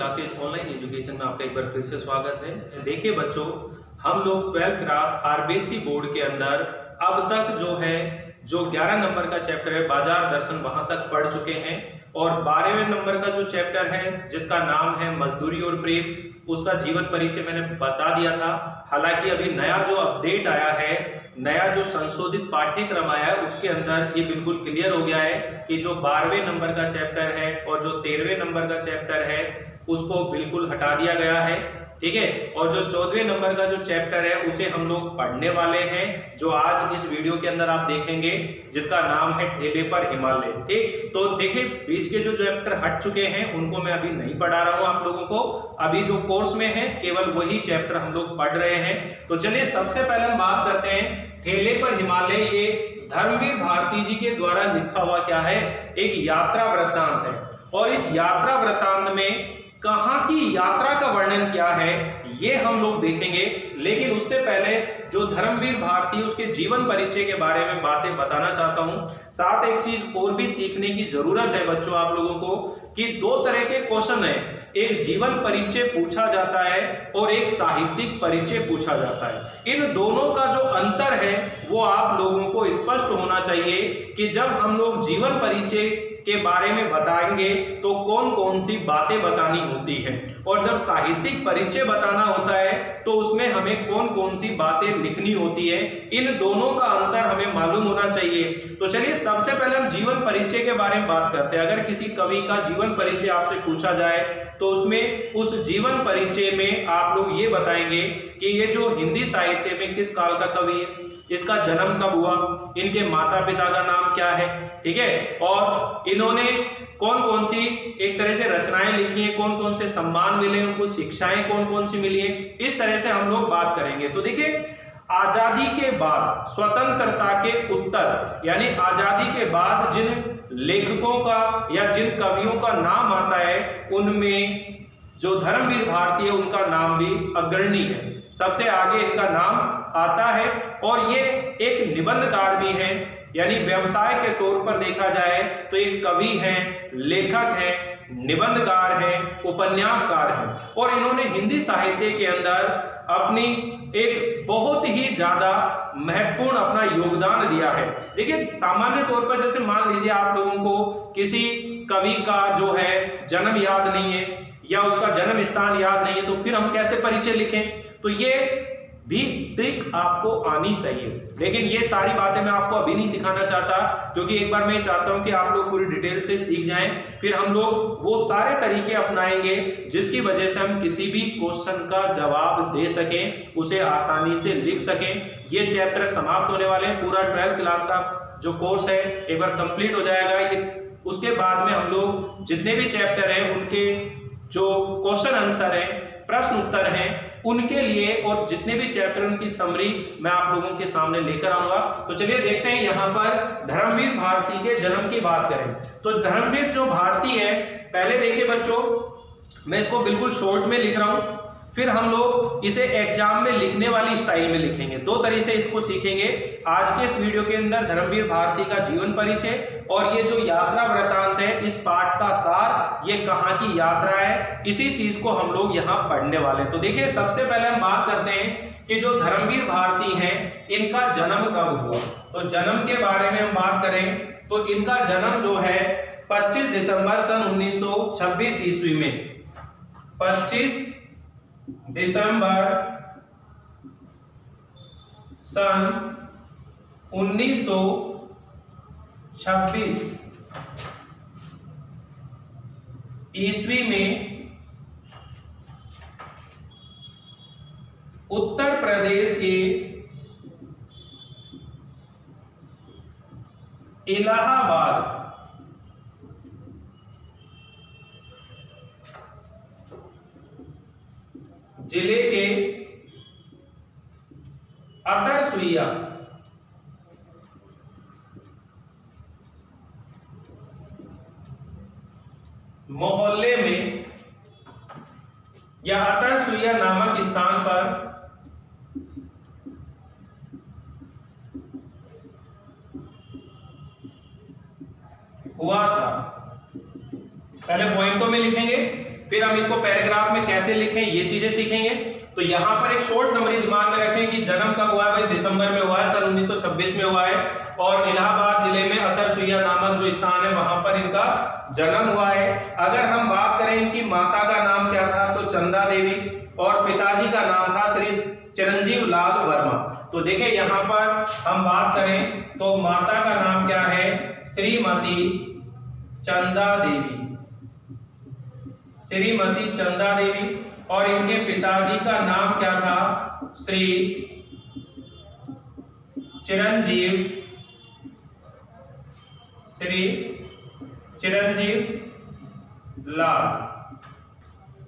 Classes online education में आपका एक बार फिर से स्वागत है। देखिए बच्चों, हम लोग 12th क्लास आरबीएसई बोर्ड के अंदर अब तक जो 11 नंबर का चैप्टर है बाजार दर्शन वहां तक पढ़ चुके हैं और 12वें नंबर का जो चैप्टर है जिसका नाम है मजदूरी और प्रेम, उसका जीवन परिचय मैंने बता दिया था। हालांकि अभी नया जो अपडेट आया है, नया जो संशोधित पाठ्यक्रम आया है, उसके अंदर ये बिल्कुल क्लियर हो गया है कि जो 12वें नंबर का चैप्टर है और जो 13वें नंबर का चैप्टर है उसको बिल्कुल हटा दिया गया है, ठीक है। और जो 14वें नंबर का जो चैप्टर है उसे हम लोग पढ़ने वाले हैं, जो आज इस वीडियो के अंदर आप देखेंगे, जिसका नाम है ठेले पर हिमालय। ठीक, तो देखिए बीच के जो चैप्टर हट चुके हैं उनको मैं अभी नहीं पढ़ा रहा हूं आप लोगों को। अभी जो कोर्स में है केवल वही चैप्टर हम लोग पढ़ रहे हैं। तो चलिए सबसे पहले हम बात करते हैं ठेले पर हिमालय। ये धर्मवीर भारती जी के द्वारा लिखा हुआ क्या है, एक यात्रा वृत्तांत है। और इस यात्रा वृत्तांत में कहां की यात्रा का वर्णन क्या है ये हम लोग देखेंगे। लेकिन उससे पहले जो धर्मवीर भारती उसके जीवन परिचय के बारे में बातें बताना चाहता हूं। साथ एक चीज और भी सीखने की जरूरत है बच्चों आप लोगों को, कि दो तरह के क्वेश्चन है, एक जीवन परिचय पूछा जाता है और एक साहित्यिक परिचय पूछा जाता है। इन दोनों का जो अंतर है वो आप लोगों को स्पष्ट होना चाहिए कि जब हम लोग जीवन परिचय के बारे में बताएंगे तो कौन कौन सी बातें बतानी होती है, और जब साहित्यिक परिचय बताना होता है तो उसमें हमें कौन कौन सी बातें लिखनी होती है। इन दोनों का अंतर हमें मालूम होना चाहिए। तो चलिए सबसे पहले हम जीवन परिचय के बारे में बात करते हैं। अगर किसी कवि का जीवन परिचय आपसे पूछा जाए तो उसमें उस जीवन परिचय में आप लोग ये बताएंगे कि ये जो हिंदी साहित्य में किस काल का कवि है, इसका जन्म कब हुआ, इनके माता पिता का नाम क्या है, ठीक है, और इन्होंने कौन कौन सी एक तरह से रचनाएं लिखी हैं, कौन कौन से सम्मान मिले, उनको शिक्षाएं कौन कौन सी मिली है, इस तरह से हम लोग बात करेंगे। तो देखिए, आजादी के बाद स्वतंत्रता के उत्तर, यानी आजादी के बाद जिन लेखकों का या जिन कवियों का नाम आता है उनमें जो धर्मवीर भारती है उनका नाम भी अग्रणी है, सबसे आगे इनका नाम आता है। और ये एक निबंधकार भी है, यानी व्यवसाय के तौर पर देखा जाए तो एक कवि हैं, लेखक हैं, निबंधकार हैं, उपन्यासकार हैं। और इन्होंने हिंदी साहित्य के अंदर अपनी एक बहुत ही ज्यादा महत्वपूर्ण अपना योगदान दिया है। देखिए सामान्य तौर पर जैसे मान लीजिए आप लोगों को किसी कवि का जो है जन्म याद नहीं है या उसका जन्म स्थान याद नहीं है, तो फिर हम कैसे परिचय लिखें। तो ये भी ट्रिक आपको आनी चाहिए। लेकिन ये सारी बातें मैं आपको अभी नहीं सिखाना चाहता, क्योंकि एक बार मैं चाहता हूं कि आप लोग पूरी डिटेल से सीख जाएं, फिर हम लोग वो सारे तरीके अपनाएंगे जिसकी वजह से हम किसी भी क्वेश्चन का जवाब दे सकें, उसे आसानी से लिख सकें। ये चैप्टर समाप्त होने वाले हैं, पूरा 12th क्लास का जो कोर्स है एक बार कंप्लीट हो जाएगा। ये उसके बाद में हम लोग जितने भी चैप्टर हैं उनके जो क्वेश्चन आंसर है, प्रश्न उत्तर हैं, उनके लिए और जितने भी चैप्टर उनकी समरी मैं आप लोगों के सामने लेकर आऊंगा। तो चलिए देखते हैं यहाँ पर धर्मवीर भारती के जन्म की बात करें। तो धर्मवीर जो भारती है, पहले देखिए बच्चों, मैं इसको बिल्कुल शॉर्ट में लिख रहा हूं, फिर हम लोग इसे एग्जाम में लिखने वाली स्टाइल में लिखेंगे। दो तरीके से इसको सीखेंगे आज के इस वीडियो के अंदर, धर्मवीर भारती का जीवन परिचय और ये जो यात्रा वृत्तांत है, इस पाठ का सार, ये कहाँ की यात्रा है, इसी चीज को हम लोग यहाँ पढ़ने वाले हैं। तो देखिए सबसे पहले हम बात करते हैं कि जो धर्मवीर भारती हैं इनका जन्म कब हुआ। तो जन्म के बारे में हम बात करें तो इनका जन्म जो है 25 दिसंबर सन 1926 ईस्वी में, 25 दिसंबर सन 1926 ईस्वी में उत्तर प्रदेश के इलाहाबाद जिले के अतरसुइया मोहल्ले में या अतरसुइया नामक स्थान पर हुआ था। पहले पॉइंटों में लिखेंगे, फिर हम इसको पैराग्राफ में कैसे लिखें ये चीजें सीखेंगे। तो यहाँ पर एक शॉर्ट समरी दिमाग में रखें कि जन्म कब हुआ है भाई, दिसंबर में हुआ है, सन 1926 में हुआ है, और इलाहाबाद जिले में अतरसुइया नामक जो स्थान है वहां पर इनका जन्म हुआ है। अगर हम बात करें इनकी माता का नाम क्या था तो चंदा देवी, और पिताजी का नाम था श्री चिरंजीव लाल वर्मा। तो देखिए यहाँ पर हम बात करें तो माता का नाम क्या है, श्रीमती चंदा देवी, श्रीमती चंदा देवी, और इनके पिताजी का नाम क्या था, श्री चिरंजीव लाल,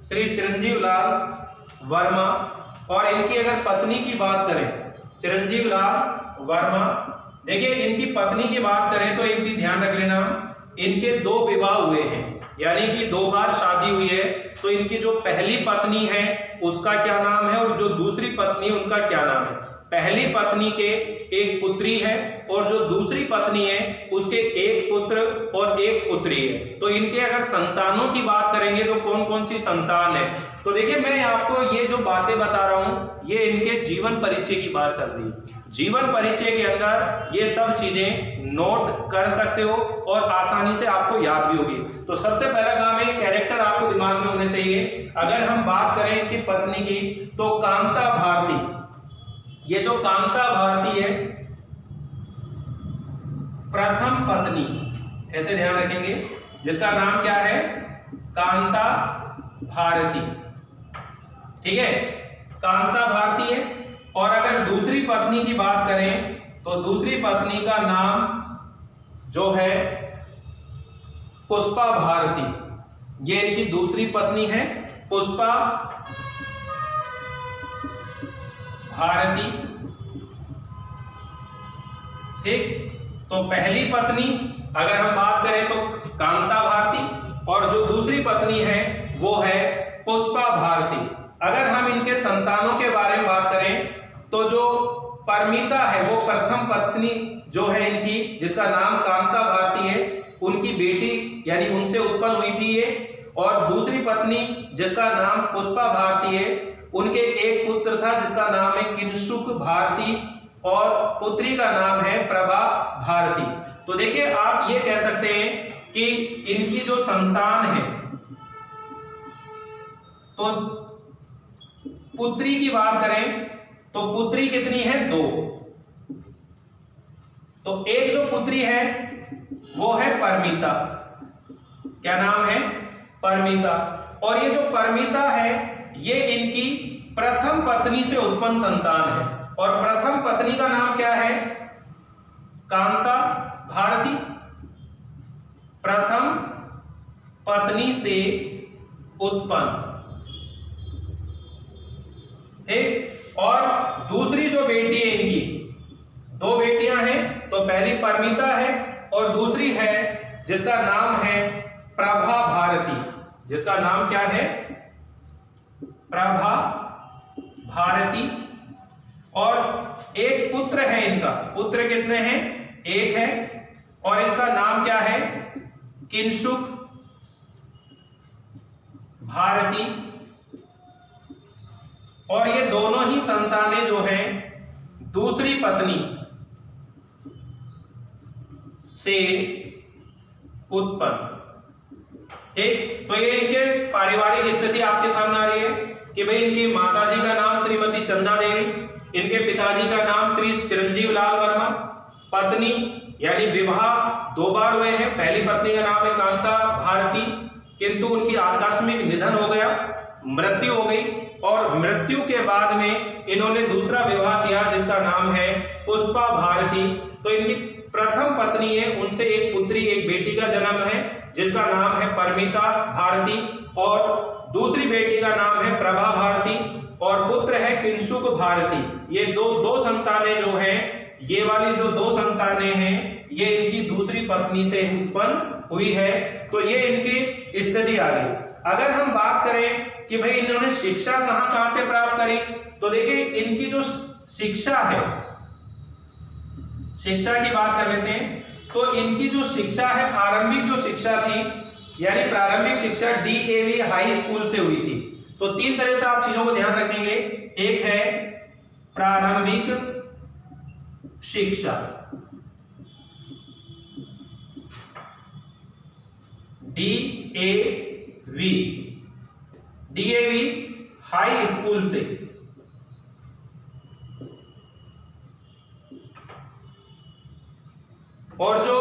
श्री चिरंजीव लाल वर्मा। और इनकी अगर पत्नी की बात करें, चिरंजीव लाल वर्मा, देखिए इनकी पत्नी की बात करें तो एक चीज ध्यान रख लेना, इनके 2 विवाह हुए हैं, यानी कि 2 बार शादी हुई है। तो इनकी जो पहली पत्नी है उसका क्या नाम है और जो दूसरी पत्नी है उनका क्या नाम है। पहली पत्नी के एक पुत्री है और जो दूसरी पत्नी है उसके एक पुत्र और एक पुत्री है। तो इनके अगर संतानों की बात करेंगे तो कौन कौन सी संतान है, तो देखिए मैं आपको ये जो बातें बता रहा हूं ये इनके जीवन परिचय की बात चल रही है। जीवन परिचय के अंदर ये सब चीजें नोट कर सकते हो और आसानी से आपको याद भी होगी। तो सबसे पहला काम है कैरेक्टर आपको दिमाग में होने चाहिए। अगर हम बात करें इनकी पत्नी की तो कांता भारती, ये जो कांता भारती है प्रथम पत्नी, ऐसे ध्यान रखेंगे, जिसका नाम क्या है, कांता भारती, ठीक है, कांता भारती है। और अगर दूसरी पत्नी की बात करें तो दूसरी पत्नी का नाम जो है पुष्पा भारती, ये इनकी दूसरी पत्नी है पुष्पा भारती, ठीक। तो पहली पत्नी अगर हम बात करें तो कांता भारती और जो दूसरी पत्नी है वो है पुष्पा भारती। अगर हम इनके संतानों के बारे में बात करें तो जो परमिता है वो प्रथम पत्नी जो है इनकी, जिसका नाम कांता भारती है, उनकी बेटी यानी उनसे उत्पन्न हुई थी ये। और दूसरी पत्नी जिसका नाम पुष्पा भारती है, उनके एक पुत्र था जिसका नाम है किंशुक भारती और पुत्री का नाम है प्रभा भारती। तो देखिए आप ये कह सकते हैं कि इनकी जो संतान है, तो पुत्री की बात करें तो पुत्री कितनी है, 2। तो एक जो पुत्री है वो है परमिता, क्या नाम है, परमिता। और ये जो परमिता है ये इनकी प्रथम पत्नी से उत्पन्न संतान है, और प्रथम पत्नी का नाम क्या है, कांता भारती, प्रथम पत्नी से उत्पन्न, ठीक। और दूसरी जो बेटी है इनकी, 2 बेटियां हैं, तो पहली परमिता है और दूसरी है जिसका नाम है प्रभा भारती, जिसका नाम क्या है, प्रभा भारती। और एक पुत्र है इनका, पुत्र कितने हैं, 1 है, और इसका नाम क्या है, किंशुक भारती। और ये दोनों ही संतानें जो हैं दूसरी पत्नी से उत्पन्न, ठीक। तो ये इनके पारिवारिक स्थिति आपके सामने आ रही है कि भाई इनकी माताजी का नाम श्रीमती चंदा देवी, इनके पिताजी का नाम श्री चिरंजीव लाल वर्मा, पत्नी यानी विवाह 2 बार हुए हैं, पहली पत्नी का नाम है कांता भारती, किंतु उनकी आकस्मिक निधन हो गया, मृत्यु हो गई, और मृत्यु के बाद में इन्होंने दूसरा विवाह किया जिसका नाम है पुष्पा भारती। तो इनकी प्रथम पत्नी है, उनसे एक पुत्री एक बेटी का जन्म है जिसका नाम है परमिता भारती, और दूसरी बेटी का नाम है प्रभा भारती, और पुत्र है किंशुक भारती। ये दो संतानें जो हैं, ये वाली जो 2 संतानें हैं ये इनकी दूसरी पत्नी से उत्पन्न हुई है। तो ये इनकी स्थिति आ गई। अगर हम बात करें कि भाई इन्होंने शिक्षा कहां से प्राप्त करी, तो देखिए इनकी जो शिक्षा है, शिक्षा की बात कर लेते हैं। तो इनकी जो शिक्षा है, आरंभिक जो शिक्षा थी यानी प्रारंभिक शिक्षा डीएवी हाई स्कूल से हुई थी। तो तीन तरह से आप चीजों को ध्यान रखेंगे। एक है प्रारंभिक शिक्षा, डीएवी, डीएवी हाई स्कूल से, और जो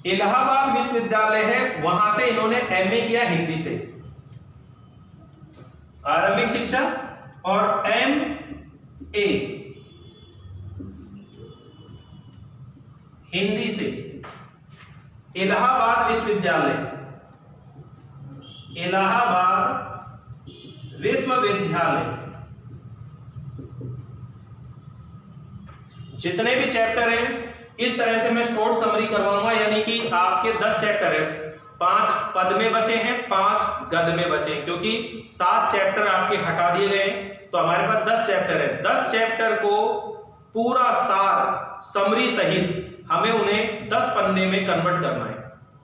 इलाहाबाद विश्वविद्यालय है वहां से इन्होंने एमए किया हिंदी से। आरंभिक शिक्षा और एमए हिंदी से इलाहाबाद विश्वविद्यालय, इलाहाबाद विश्वविद्यालय। जितने भी चैप्टर हैं इस तरह से मैं शॉर्ट समरी करवाऊंगा, यानी कि आपके 10 चैप्टर है, 5 पद में बचे हैं, 5 गद में बचे हैं, क्योंकि 7 चैप्टर आपके हटा दिए गए हैं, तो हमारे पास 10 चैप्टर है। 10 चैप्टर को पूरा सार समरी सहित हमें उन्हें 10 पन्ने में कन्वर्ट करना है।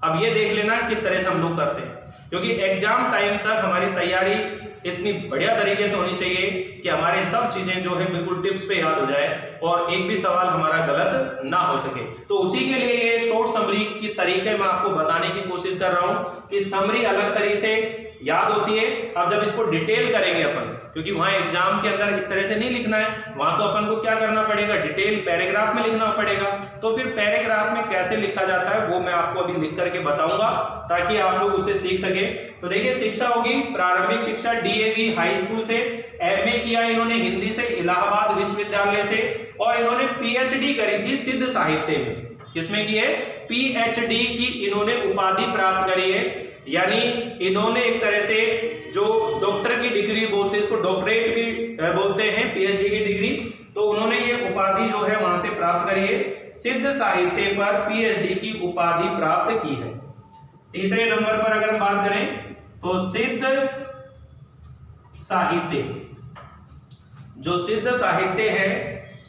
अब ये देख लेना किस तरह से हम लोग करते हैं, क्योंकि एग्जाम टाइम तक हमारी तैयारी इतनी बढ़िया तरीके से होनी चाहिए कि हमारे सब चीजें जो है बिल्कुल टिप्स पे याद हो जाए और एक भी सवाल हमारा गलत ना हो सके। तो उसी के लिए ये शॉर्ट समरी की तरीके मैं आपको बताने की कोशिश कर रहा हूं कि समरी अलग तरीके से याद होती है। अब जब इसको डिटेल करेंगे अपन, क्योंकि वहां एग्जाम के अंदर इस तरह से नहीं लिखना है, वहां तो अपन को क्या करना पड़ेगा, डिटेल पैराग्राफ में लिखना पड़ेगा। तो फिर पैराग्राफ में कैसे लिखा जाता है वो मैं आपको अभी लिख करके बताऊंगा ताकि आप लोग उसे सीख सके। तो देखिए, शिक्षा होगी प्रारंभिक शिक्षा डीएवी हाई स्कूल से, एमए किया इन्होंने हिंदी से इलाहाबाद विश्वविद्यालय से, और इन्होंने पीएचडी करी थी सिद्ध साहित्य में। किसमें की है? पीएचडी की इन्होंने उपाधि प्राप्त करी है, यानी इन्होंने एक तरह से जो डॉक्टर की डिग्री बोलते हैं, इसको डॉक्टरेट भी बोलते हैं, पीएचडी की डिग्री, तो उन्होंने ये उपाधि जो है वहां से प्राप्त करी है। सिद्ध साहित्य पर पीएचडी की उपाधि प्राप्त की है। तीसरे नंबर पर अगर हम बात करें तो सिद्ध साहित्य, जो सिद्ध साहित्य है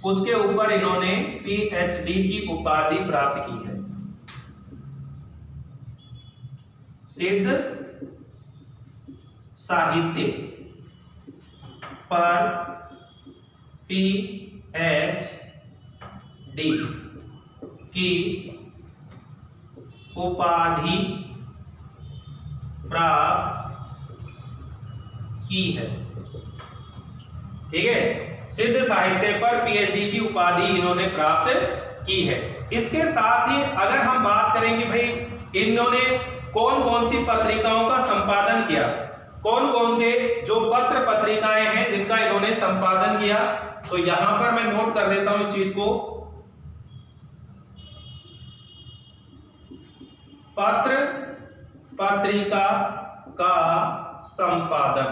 उसके ऊपर इन्होंने पीएचडी की उपाधि प्राप्त की है। सिद्ध साहित्य पर पीएचडी की उपाधि प्राप्त की है। ठीक है, सिद्ध साहित्य पर पीएचडी की उपाधि इन्होंने प्राप्त की है। इसके साथ ही अगर हम बात करेंगे भाई इन्होंने कौन कौन सी पत्रिकाओं का संपादन किया, कौन कौन से जो पत्र पत्रिकाएं हैं जिनका इन्होंने संपादन किया, तो यहां पर मैं नोट कर देता हूं इस चीज को। पत्र पत्रिका का संपादन,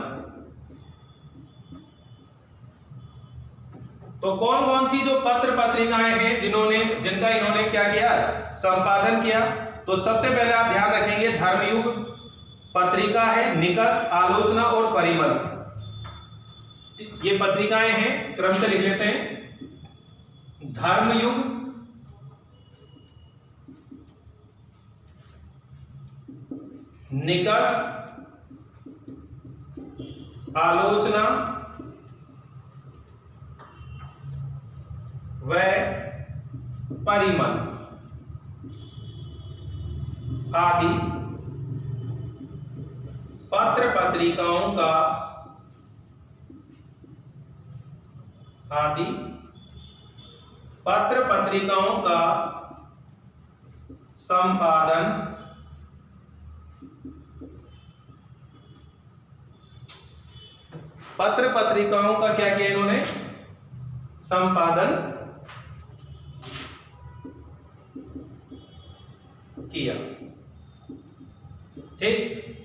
तो कौन कौन सी जो पत्र पत्रिकाएं हैं जिनका इन्होंने क्या किया, संपादन किया। तो सबसे पहले आप ध्यान रखेंगे धर्मयुग पत्रिका है, निकष, आलोचना और परिमल, ये पत्रिकाएं हैं, क्रम से लिख लेते हैं। धर्मयुग, निकष, आलोचना व परिमल आदि पत्र पत्रिकाओं का संपादन पत्र पत्रिकाओं का क्या किया इन्होंने, संपादन किया। ठीक,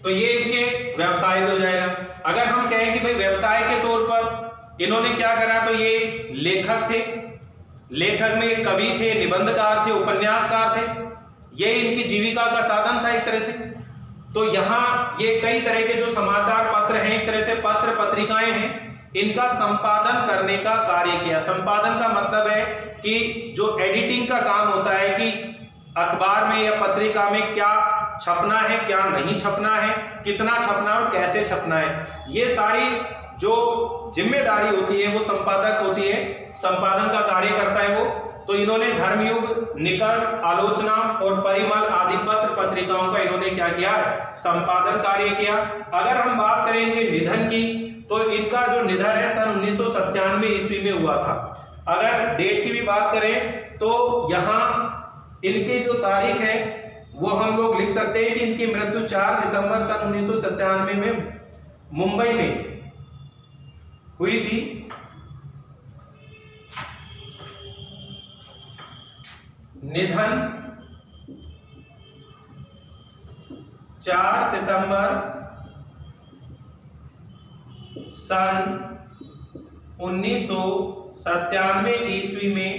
तो ये इनके व्यवसाय हो जाएगा। अगर हम कहें कि भाई व्यवसाय के तौर पर इन्होंने क्या करा, तो ये लेखक थे, लेखक में एक कवि थे, निबंधकार थे, उपन्यासकार थे, ये इनकी जीविका का साधन था एक तरह से। तो यहाँ ये कई तरह के जो समाचार पत्र हैं, एक तरह से पत्र पत्रिकाएं हैं, इनका संपादन करने का कार्य किया। संपादन का मतलब है कि जो एडिटिंग का काम होता है कि अखबार में या पत्रिका में क्या छपना है, क्या नहीं छपना है, कितना छपना है और कैसे छपना है, ये सारी जो जिम्मेदारी होती है वो संपादक होती है, संपादन का कार्य करता है वो। तो इन्होंने धर्मयुग, निकष, आलोचना और परिमल आदि पत्र पत्रिकाओं का इन्होंने क्या किया, संपादन कार्य किया। अगर हम बात करेंगे निधन की, तो इनका जो निधन है सन 1997 ईस्वी में हुआ था। अगर डेट की भी बात करें तो यहाँ इनकी जो तारीख है वो हम लोग लिख सकते हैं कि इनकी मृत्यु 4 सितंबर सन 1997 में मुंबई में हुई थी। निधन 4 सितंबर सन 1997 ईस्वी में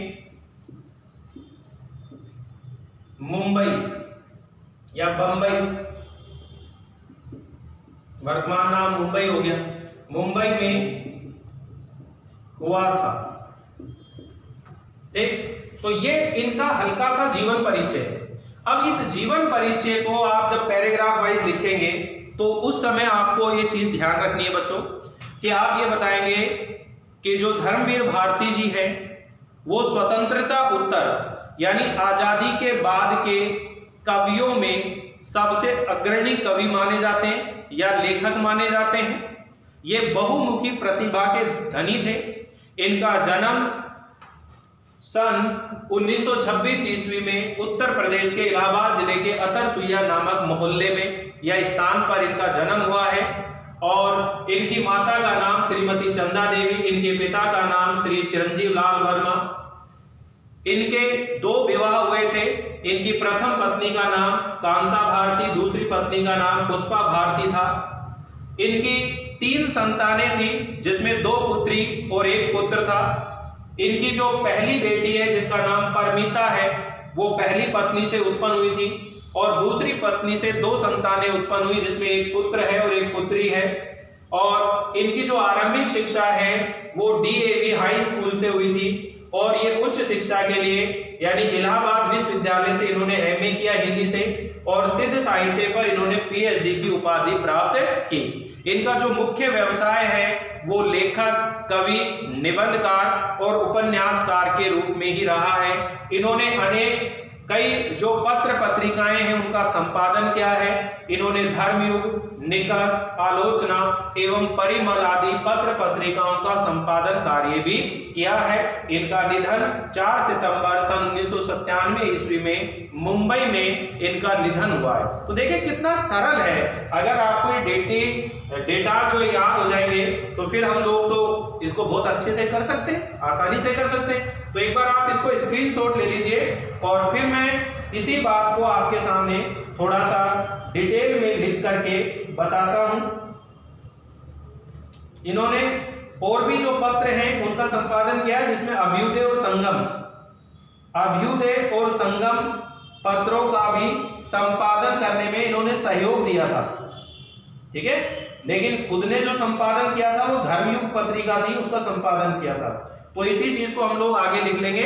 मुंबई या बंबई, वर्तमान नाम मुंबई हो गया, मुंबई में हुआ था। ठीक, तो ये इनका हल्का सा जीवन परिचय है। अब इस जीवन परिचय को आप जब पैराग्राफ वाइज लिखेंगे तो उस समय आपको ये चीज ध्यान रखनी है बच्चों कि आप ये बताएंगे कि जो धर्मवीर भारती जी है वो स्वतंत्रता उत्तर यानी आजादी के बाद के कवियों में सबसे अग्रणी कवि माने जाते हैं या लेखक माने जाते हैं। ये बहुमुखी प्रतिभा के धनी थे। इनका जन्म सन 1926 ईस्वी में उत्तर प्रदेश के इलाहाबाद जिले के अतरसुइया नामक मोहल्ले में या स्थान पर इनका जन्म हुआ है। और इनकी माता का नाम श्रीमती चंदा देवी, इनके पिता का नाम श्री चिरंजीव लाल वर्मा। इनके 2 विवाह हुए थे। इनकी प्रथम पत्नी का नाम कांता भारती, दूसरी पत्नी का नाम पुष्पा भारती था। इनकी 3 संतानें थी जिसमें 2 पुत्री और 1 पुत्र था। इनकी जो पहली बेटी है जिसका नाम परमिता है वो पहली पत्नी से उत्पन्न हुई थी और दूसरी पत्नी से 2 संतानें उत्पन्न हुई जिसमें 1 पुत्र है और 1 पुत्री है। और इनकी जो आरंभिक शिक्षा है वो DAV हाई स्कूल से हुई थी और ये उच्च शिक्षा के लिए यानी इलाहाबाद विश्वविद्यालय से इन्होंने MA किया हिंदी से और सिद्ध साहित्य पर इन्होंने PhD की उपाधि प्राप्त की। इनका जो मुख्य व्यवसाय है वो लेखक, कवि, निबंधकार और उपन्यासकार के रूप में ही रहा है। इन्होंने अनेक कई जो पत्र पत्रिकाएं हैं उनका संपादन किया है। इन्होंने धर्मयुग, निकष, आलोचना एवं परिमल आदि पत्र पत्रिकाओं का संपादन कार्य भी किया है। इनका निधन 4 सितंबर सन 1997 ईस्वी में मुंबई में इनका निधन हुआ है। तो देखिए कितना सरल है। अगर आपको ये डेटा जो याद हो जाएंगे तो फिर हम लोग तो इसको बहुत अच्छे से कर सकते हैं, आसानी से कर सकते हैं। तो एक बार आप इसको स्क्रीनशॉट ले लीजिए और फिर मैं इसी बात को आपके सामने थोड़ा सा डिटेल में लिख करके बताता हूं। इन्होंने और भी जो पत्र हैं उनका संपादन किया है जिसमें अभ्युदय और संगम पत्रों का भी संपादन करने में इन्होंने सहयोग दिया था। ठीक है, लेकिन खुद ने जो संपादन किया था वो धर्मयुग पत्रिका थी, उसका संपादन किया था। तो इसी चीज को हम लोग आगे लिख लेंगे।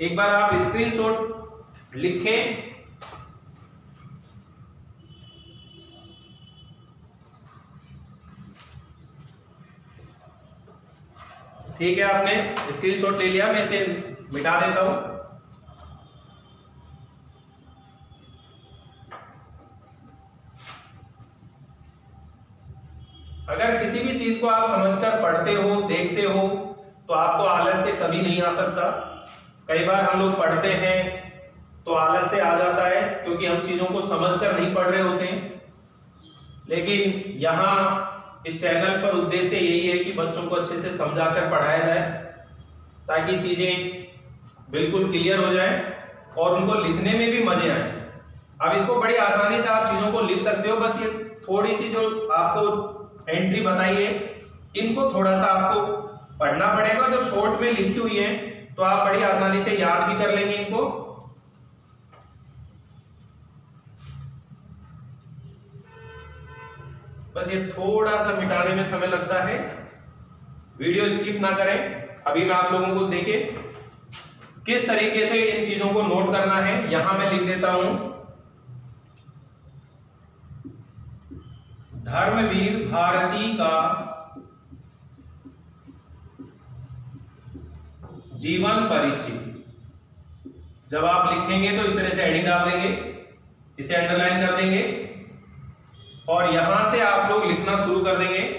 एक बार आप स्क्रीनशॉट लिखें। ठीक है, आपने स्क्रीनशॉट ले लिया, मैं इसे मिटा देता हूं। अगर किसी भी चीज को आप समझकर पढ़ते हो, देखते हो तो आपको आलस से कभी नहीं आ सकता। कई बार हम लोग पढ़ते हैं तो आलस से आ जाता है क्योंकि हम चीजों को समझकर नहीं पढ़ रहे होते हैं। लेकिन यहाँ इस चैनल पर उद्देश्य यही है कि बच्चों को अच्छे से समझाकर पढ़ाया जाए ताकि चीजें बिल्कुल क्लियर हो जाए और उनको लिखने में भी मजे आए। अब इसको बड़ी आसानी से आप चीजों को लिख सकते हो। बस ये थोड़ी सी जो आपको एंट्री बताई है इनको थोड़ा सा आपको पढ़ना पड़ेगा। जब शॉर्ट में लिखी हुई है तो आप बड़ी आसानी से याद भी कर लेंगे इनको। बस ये थोड़ा सा मिटाने में समय लगता है, वीडियो स्किप ना करें। अभी मैं आप लोगों को देखिए किस तरीके से इन चीजों को नोट करना है। यहां मैं लिख देता हूं धर्मवीर भारती का जीवन परिचय। जब आप लिखेंगे तो इस तरह से हेडिंग डाल देंगे, इसे अंडरलाइन कर देंगे और यहां से आप लोग लिखना शुरू कर देंगे।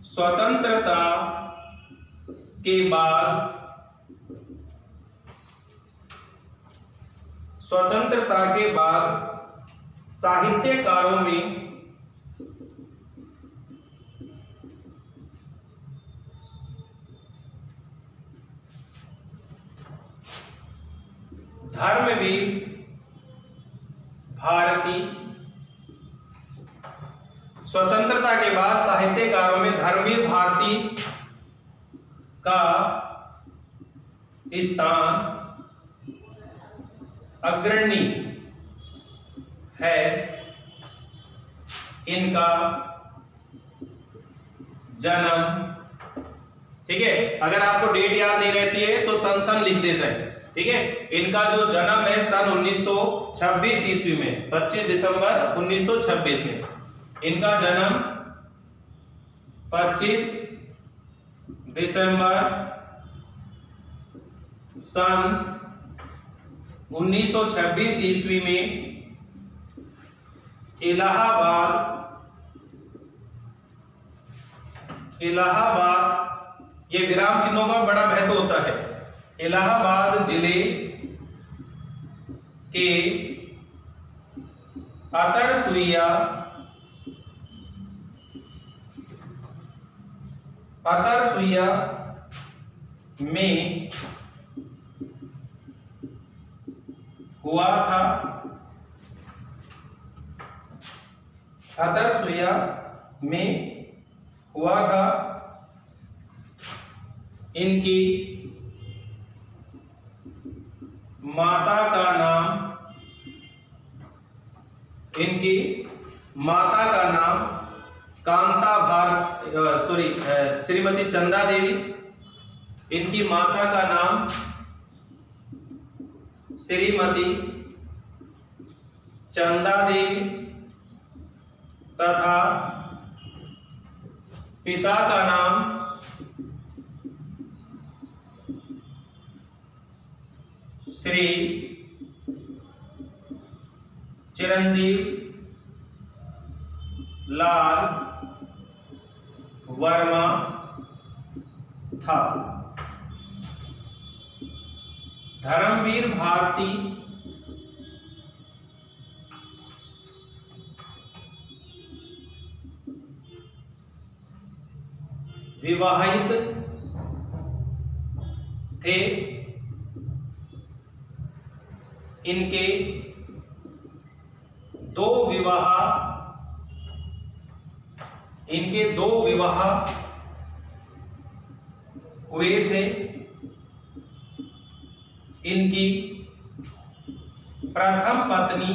स्वतंत्रता के बाद साहित्यकारों में धर्मवीर भारती, स्वतंत्रता के बाद साहित्यकारों में धर्मवीर भारती का स्थान अग्रणी है। इनका जन्म, ठीक है, अगर आपको डेट याद नहीं रहती है तो सन लिख देते हैं, ठीक है। इनका जो जन्म है सन 1926 ईस्वी में, 25 दिसंबर 1926 में इनका जन्म 25 दिसंबर सन 1926 ईस्वी में इलाहाबाद, ये विराम चिन्हों का बड़ा महत्व होता है। इलाहाबाद जिले के अतरसुइया में हुआ था। अतरसुइया में हुआ था। इनकी माता का नाम श्रीमती चंदा देवी। इनकी माता का नाम श्रीमती चंदा देवी तथा पिता का नाम श्री चिरंजीव लाल वर्मा था। धर्मवीर भारती विवाहित थे। इनके दो विवाह हुए थे। इनकी प्रथम पत्नी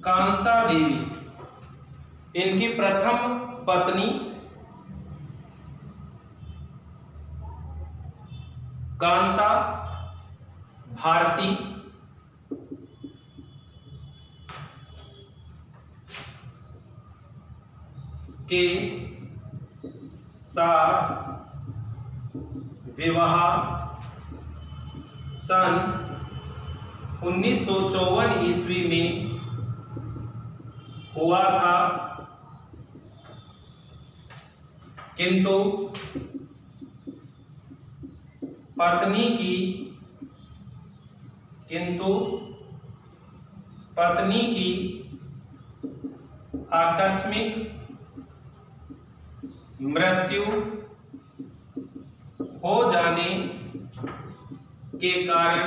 कांता देवी, इनकी प्रथम पत्नी कांता भारती के साथ विवाह सन 1954 ईस्वी में हुआ था, किंतु पत्नी की आकस्मिक मृत्यु हो जाने के कारण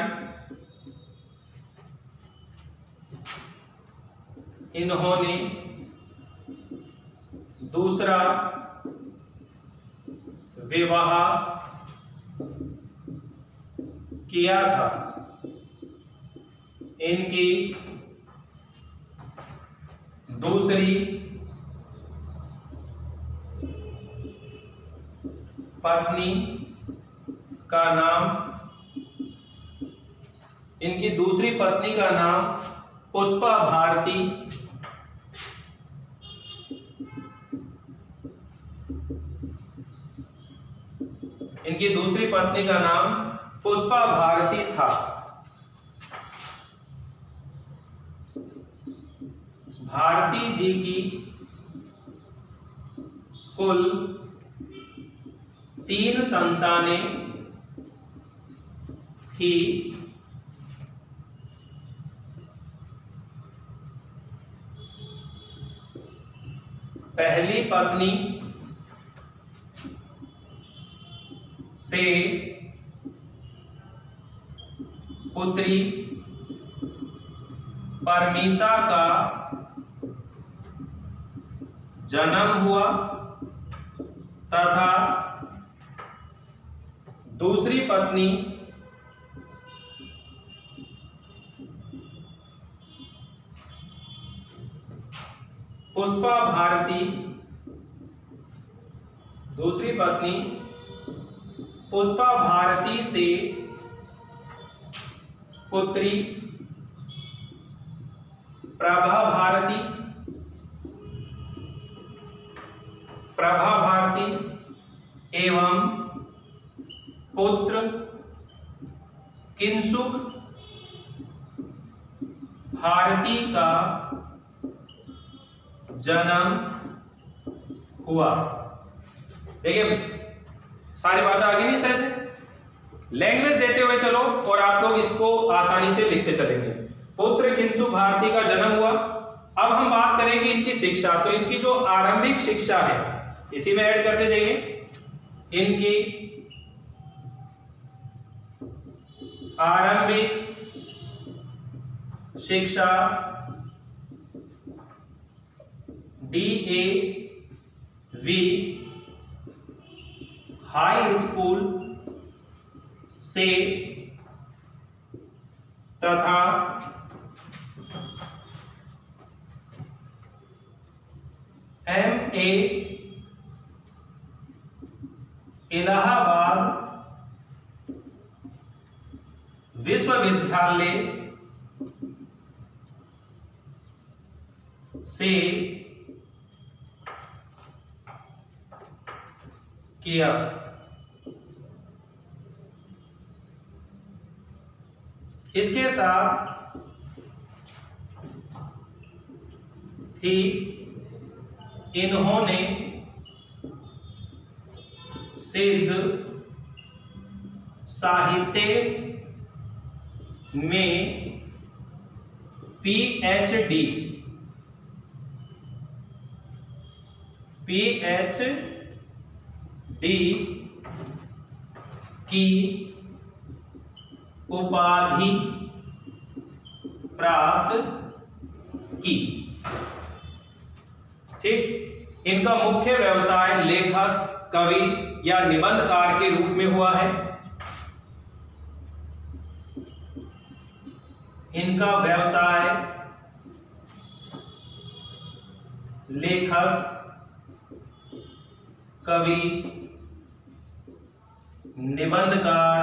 इन्होंने दूसरा विवाह किया था। इनकी दूसरी पत्नी का नाम, इनकी दूसरी पत्नी का नाम पुष्पा भारती, इनकी दूसरी पत्नी का नाम पुष्पा भारती था। भारती जी की कुल 3 संतानें थी। पहली पत्नी से पुत्री परमीता का जन्म हुआ तथा दूसरी पत्नी पुष्पा भारती, दूसरी पत्नी पुष्पा भारती से पुत्री प्रभा भारती, एवं पुत्र किंसुक भारती का जन्म हुआ। देखिए सारी बातें आ गई इस तरह से। लैंग्वेज देते हुए चलो और आप लोग इसको आसानी से लिखते चलेंगे। पुत्र किंसुक भारती का जन्म हुआ। अब हम बात करेंगे इनकी शिक्षा। तो इनकी जो आरंभिक शिक्षा है इसी में ऐड करते जाइए। इनकी आरंभिक शिक्षा DAV हाई स्कूल से तथा MA इलाहाबाद विश्वविद्यालय से किया। इसके साथ ही इन्होंने सिद्ध साहित्य में PhD की उपाधि प्राप्त की। ठीक, इनका मुख्य व्यवसाय लेखक, कवि या निबंधकार के रूप में हुआ है। इनका व्यवसाय लेखक, कवि, निबंधकार,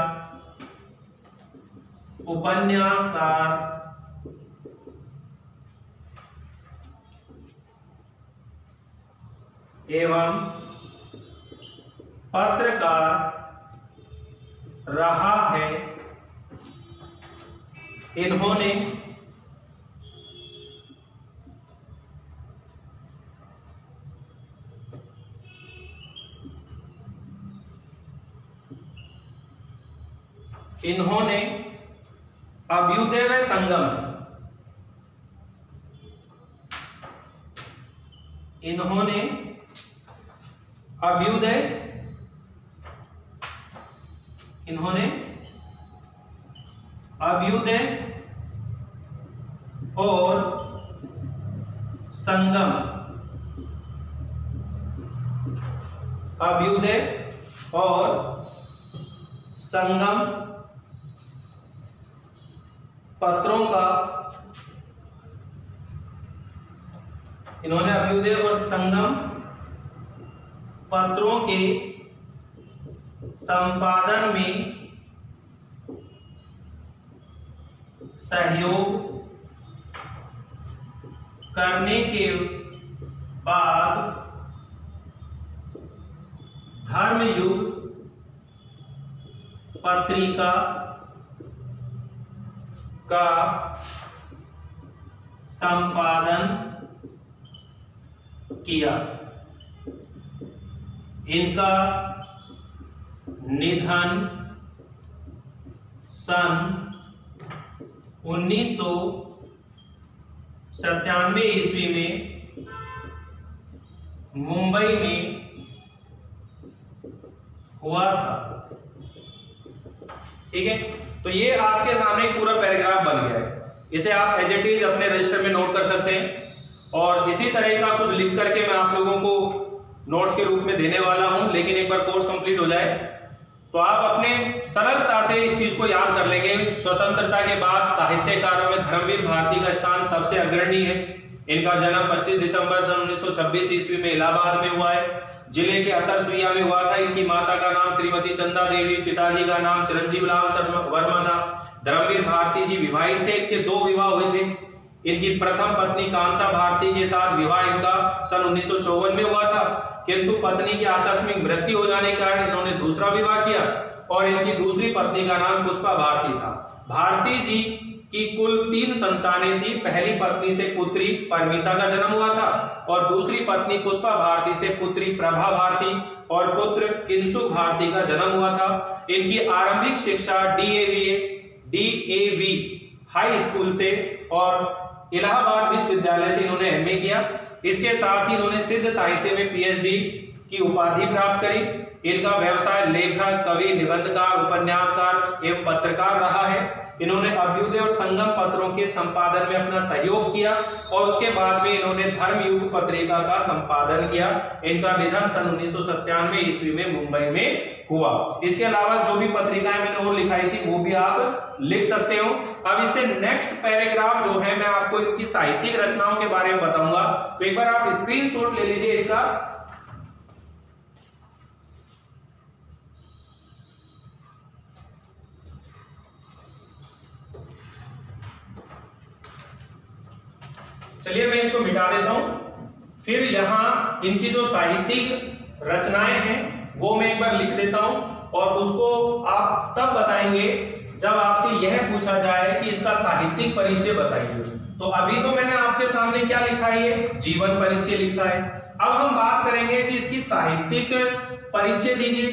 उपन्यासकार एवं पत्रकार रहा है। इन्होंने अभ्युदय व संगम, इन्होंने अभ्युदय, और संगम, अभ्युदय और संगम पत्रों का इन्होंने अभ्युदय और संगम पत्रों के संपादन में सहयोग करने के बाद धर्मयुग पत्रिका का संपादन किया। इनका निधन सन 1997 ईस्वी में मुंबई में हुआ था। ठीक है, तो ये आपके सामने एक पूरा पैराग्राफ बन गया है। इसे आप एज इट इज अपने रजिस्टर में नोट कर सकते हैं और इसी तरह का कुछ लिख करके मैं आप लोगों को नोट्स के रूप में देने वाला हूं, लेकिन एक बार कोर्स कंप्लीट हो जाए तो आप अपने सरलता से इस चीज को याद कर लेंगे। स्वतंत्रता के बाद साहित्यकारों में धर्मवीर भारती का स्थान सबसे अग्रणी है। इनका जन्म 25 दिसंबर सन 1926 ईस्वी में इलाहाबाद में हुआ है। जिले के अतरसुइया में हुआ था। इनकी माता का नाम श्रीमती चंदा देवी, पिताजी का नाम चिरंजीव लाल वर्मा था। धर्मवीर भारती जी विवाहित थे। इनके 2 विवाह हुए थे। इनकी प्रथम पत्नी कांता भारती के साथ विवाह इनका सन 1954 में हुआ था, किंतु पत्नी की आकस्मिक मृत्यु हो जाने के कारण इन्होंने दूसरा विवाह किया और इनकी दूसरी पत्नी का नाम पुष्पा भारती था। भारती जी की कुल 3 संतानें थी। पहली पत्नी से पुत्री परमिता का जन्म हुआ था और दूसरी पत्नी पुष्पा भारती से पुत्री प्रभा भारती और पुत्र किंसुक भारती का जन्म हुआ था। इनकी आरंभिक शिक्षा डीएवी हाई स्कूल से और इलाहाबाद विश्वविद्यालय से इन्होंने एमए किया। इसके साथ ही इन्होंने सिद्ध साहित्य में पीएचडी की उपाधि प्राप्त करी। इनका व्यवसाय लेखक, कवि, निबंधकार, उपन्यासकार एवं पत्रकार रहा है। इन्होंने अभ्युदय और संगम पत्रों के संपादन में अपना सहयोग किया और उसके बाद में इन्होंने धर्मयुग पत्रिका का संपादन किया। इनका निधन सन 1997 ईस्वी में मुंबई में हुआ। इसके अलावा जो भी पत्रिकाएं मैंने और लिखाई थी वो भी आप लिख सकते हो। अब इससे नेक्स्ट पैराग्राफ जो है मैं आपको इनकी साहित्यिक रचनाओं के बारे में बताऊंगा, तो एक बार आप स्क्रीनशॉट ले लीजिए इसका। चलिए मैं इसको मिटा देता हूं। फिर यहां इनकी जो साहित्यिक रचनाएं हैं वो मैं एक बार लिख देता हूं और उसको आप तब बताएंगे जब आपसे यह पूछा जाए कि इसका साहित्यिक परिचय बताइए। तो अभी तो मैंने आपके सामने क्या लिखा है, जीवन परिचय लिखा है। अब हम बात करेंगे कि इसकी साहित्यिक परिचय दीजिए,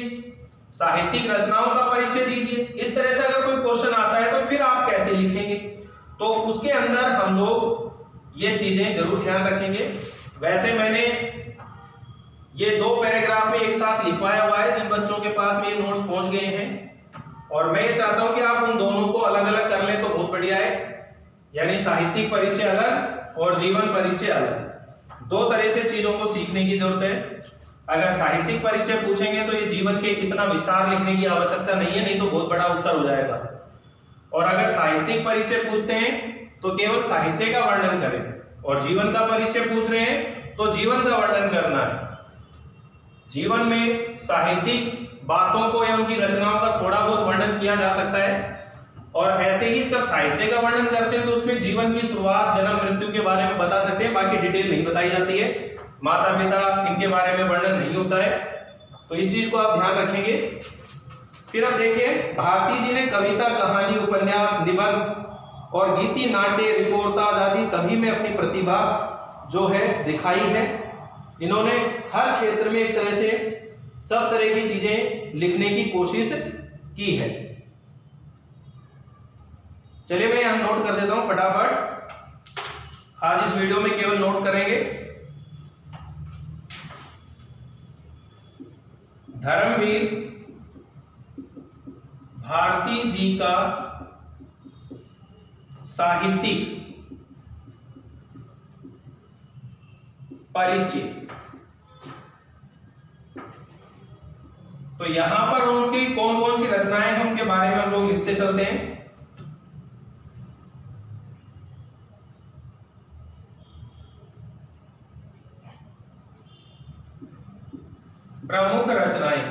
साहित्यिक रचनाओं का परिचय दीजिए। इस तरह से अगर कोई क्वेश्चन आता है तो फिर आप कैसे लिखेंगे, तो उसके अंदर हम लोग ये चीजें जरूर ध्यान रखेंगे। वैसे मैंने ये 2 पैराग्राफ में एक साथ लिखवाया हुआ है जिन बच्चों के पास में ये नोट्स पहुंच गए हैं, और मैं ये चाहता हूं कि आप उन दोनों को अलग अलग कर लें तो बहुत बढ़िया है। यानी साहित्यिक परिचय अलग और जीवन परिचय अलग, 2 तरह से चीजों को सीखने की जरूरत है। अगर साहित्यिक परिचय पूछेंगे तो ये जीवन के इतना विस्तार लिखने की आवश्यकता नहीं है, नहीं तो बहुत बड़ा उत्तर हो जाएगा। और अगर साहित्यिक परिचय पूछते हैं तो केवल साहित्य का वर्णन करें, और जीवन का परिचय पूछ रहे हैं तो जीवन का वर्णन करना है। जीवन में साहित्यिक बातों को या उनकी रचनाओं का थोड़ा बहुत वर्णन किया जा सकता है, और ऐसे ही सब साहित्य का वर्णन करते हैं तो उसमें जीवन की शुरुआत, जन्म, मृत्यु के बारे में बता सकते हैं, बाकी डिटेल नहीं बताई जाती है। माता पिता इनके बारे में वर्णन नहीं होता है, तो इस चीज को आप ध्यान रखेंगे। फिर अब देखिए, भारती जी ने कविता, कहानी, उपन्यास, निबंध और गीति, नाट्य, रिपोर्टाज आदि सभी में अपनी प्रतिभा जो है दिखाई है। इन्होंने हर क्षेत्र में एक तरह से सब तरह की चीजें लिखने की कोशिश की है। चलिए मैं यहां नोट कर देता हूं फटाफट। आज इस वीडियो में केवल नोट करेंगे। धर्मवीर भारती जी का साहित्यिक परिचय, तो यहां पर उनकी कौन कौन सी रचनाएं हैं उनके बारे में हम लोग लिखते चलते हैं। प्रमुख रचनाएं,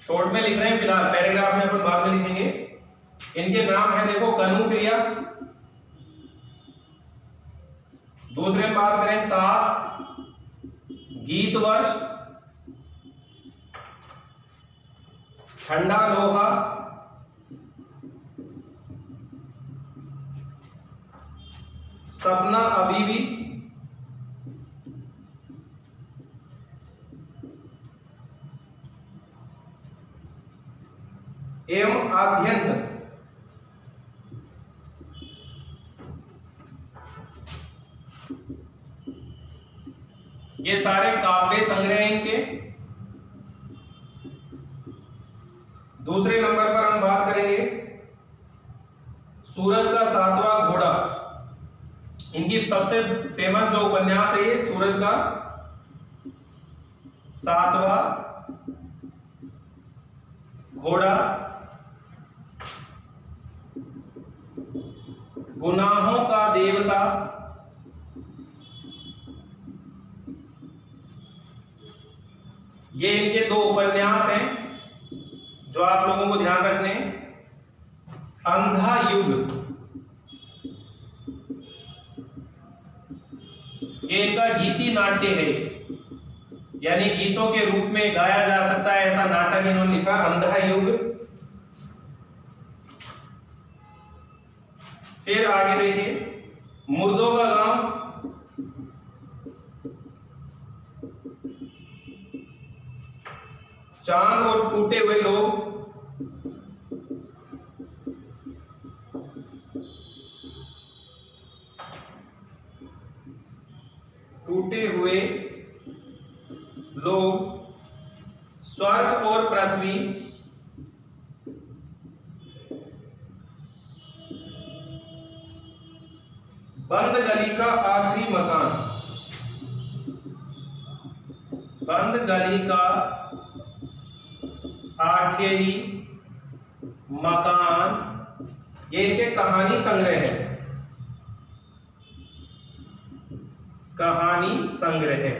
शॉर्ट में लिख रहे हैं फिलहाल, पैराग्राफ में अपन बाद में लिखेंगे। इनके नाम है देखो कनुप्रिया, दूसरे में बात करें 7 गीत वर्ष, ठंडा लोहा, सपना अभी भी, एवं आद्यंत। ये सारे काव्य संग्रह हैं इनके। दूसरे नंबर पर हम बात करेंगे सूरज का 7वां घोड़ा। इनकी सबसे फेमस जो उपन्यास है ये सूरज का 7वां घोड़ा, गुनाहों का देवता, ये इनके 2 उपन्यास हैं जो आप लोगों को ध्यान रखने हैं। अंधा युग, ये इनका गीति नाट्य है, यानी गीतों के रूप में गाया जा सकता है ऐसा नाटक इन्होंने लिखा, अंधा युग। फिर आगे देखिए मुर्दों का गांव, चांद और टूटे हुए लोग, टूटे हुए लोग, स्वर्ग और पृथ्वी, बंद गली का आखिरी मकान, बंद गली का आखिरी मकान, ये इनके कहानी संग्रह है, कहानी संग्रह है।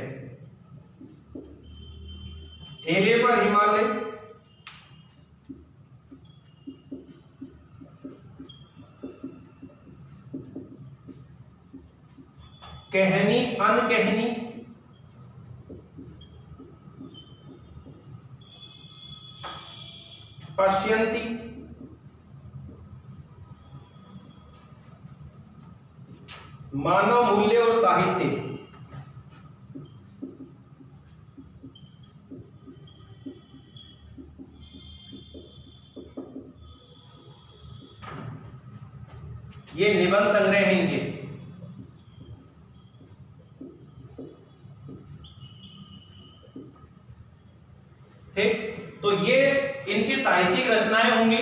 ठेले पर हिमालय, कहनी अनकहनी, पश्यंती, मानव मूल्य और साहित्य, ये निबंध संग्रह है इनके। ठीक, तो ये इनकी साहित्यिक रचनाएं होंगी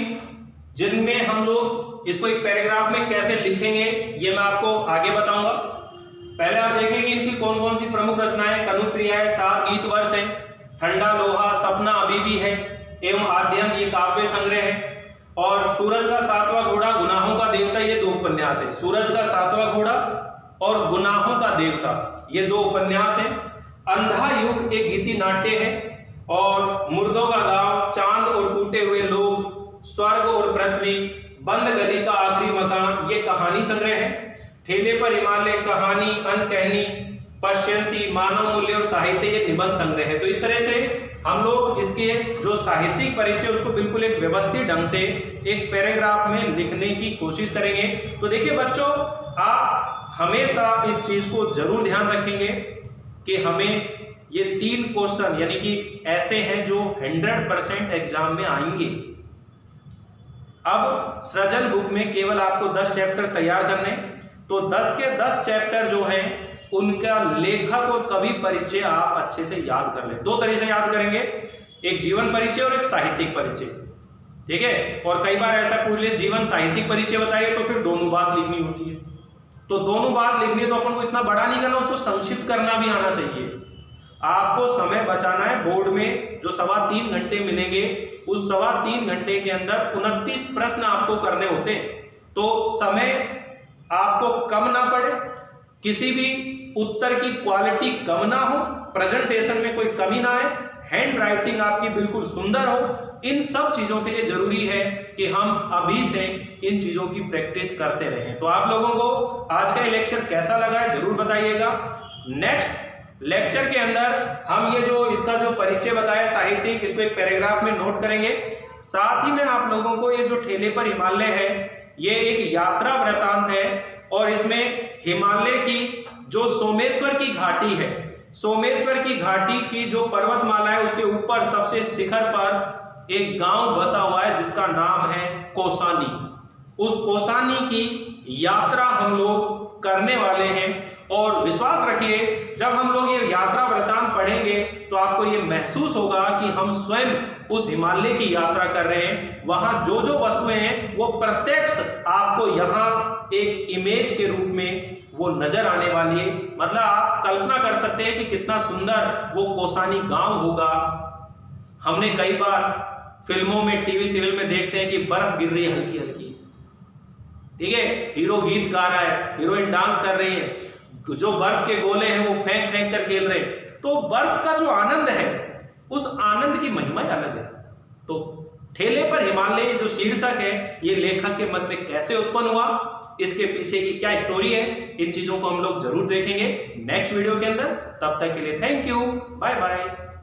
जिनमें हम लोग इसको एक पैराग्राफ में कैसे लिखेंगे ये मैं आपको आगे बताऊंगा। पहले आप देखेंगे इनकी कौन कौन सी प्रमुख रचनाएं, कनुप्रिया है, 7 गीत वर्ष है, ठंडा लोहा, सपना अभी भी है, एवं आद्यंत ये काव्य संग्रह है, और सूरज का 7वां घोड़ा, गुनाहों का देवता, ये 2 उपन्यास है। सूरज का 7वां घोड़ा और गुनाहों का देवता, ये 2 उपन्यास है। अंधा युग एक गीति नाट्य है, और मुर्दों का गांव, चांद और टूटे हुए लोग, स्वर्ग और पृथ्वी, बंद गली का आखिरी मकान, ये कहानी संग्रह है। ठेले पर हिमालय, कहानी अनकहनी, पश्यंती, मानव मूल्य और साहित्य, ये निबंध संग्रह है। तो इस तरह से हम लोग इसके जो साहित्यिक परिचय उसको बिल्कुल एक व्यवस्थित ढंग से एक पैराग्राफ में लिखने की कोशिश करेंगे। तो देखिए बच्चों, आप हमेशा इस चीज को जरूर ध्यान रखेंगे कि हमें ये 3 क्वेश्चन यानी कि ऐसे हैं जो 100% एग्जाम में आएंगे। अब सृजन बुक में केवल आपको 10 चैप्टर तैयार करने, तो 10 के 10 चैप्टर जो हैं उनका लेखक और कवि परिचय आप अच्छे से याद कर लें। 2 तरह से याद करेंगे, एक जीवन परिचय और एक साहित्यिक परिचय, ठीक है। और कई बार ऐसा पूछ ले जीवन साहित्यिक परिचय बताइए, तो फिर दोनों बात लिखनी होती है। तो दोनों बात लिखनी है तो अपन को इतना बड़ा नहीं करना, उसको संक्षिप्त करना भी आना चाहिए। आपको समय बचाना है। बोर्ड में जो 3.25 घंटे मिलेंगे, उस 3.25 घंटे के अंदर 29 प्रश्न आपको करने होते हैं। तो समय आपको कम ना पड़े किसी भी उत्तर की क्वालिटी कम ना हो, प्रेजेंटेशन में कोई कमी ना आए, हैंड राइटिंग आपकी बिल्कुल सुंदर हो। इन सब चीजों के लिए जरूरी है कि हम अभी से इन चीजों की प्रैक्टिस करते रहें। तो आप लोगों को आज का ये लेक्चर कैसा लगा है जरूर बताइएगा। नेक्स्ट लेक्चर के अंदर हम ये जो इसका जो परिचय बताया साहित्यिक, इसको एक पैराग्राफ में नोट करेंगे। साथ ही में आप लोगों को ये जो ठेले पर हिमालय है ये एक यात्रा वृतांत है और इसमें हिमालय की जो सोमेश्वर की घाटी है, सोमेश्वर की घाटी की जो पर्वतमाला है उसके ऊपर सबसे शिखर पर एक गांव बसा हुआ है जिसका नाम है कौसानी। उस कौसानी की यात्रा हम लोग करने वाले हैं और विश्वास रखिए जब हम लोग ये यात्रा वृतांत पढ़ेंगे तो आपको ये महसूस होगा कि हम स्वयं उस हिमालय की यात्रा कर रहे हैं। वहां जो जो वस्तुएं हैं वो प्रत्यक्ष आपको यहाँ एक इमेज के रूप में वो नजर आने वाली है। मतलब आप कल्पना कर सकते हैं कि कितना सुंदर वो कौसानी गांव होगा। हमने कई बार फिल्मों में, टीवी सीरियल में देखते हैं कि बर्फ गिर रही है हल्की हल्की, ठीक है, हीरो गीत गा रहा है, हीरोइन डांस कर रही है, जो बर्फ के गोले हैं वो फेंक फेंक कर खेल रहे हैं। तो बर्फ का जो आनंद है उस आनंद की महिमा अलग है। तो ठेले पर हिमालय जो शीर्षक है ये लेखक के मन में कैसे उत्पन्न हुआ, इसके पीछे की क्या स्टोरी है, इन चीजों को हम लोग जरूर देखेंगे नेक्स्ट वीडियो के अंदर। तब तक के लिए थैंक यू, बाय बाय।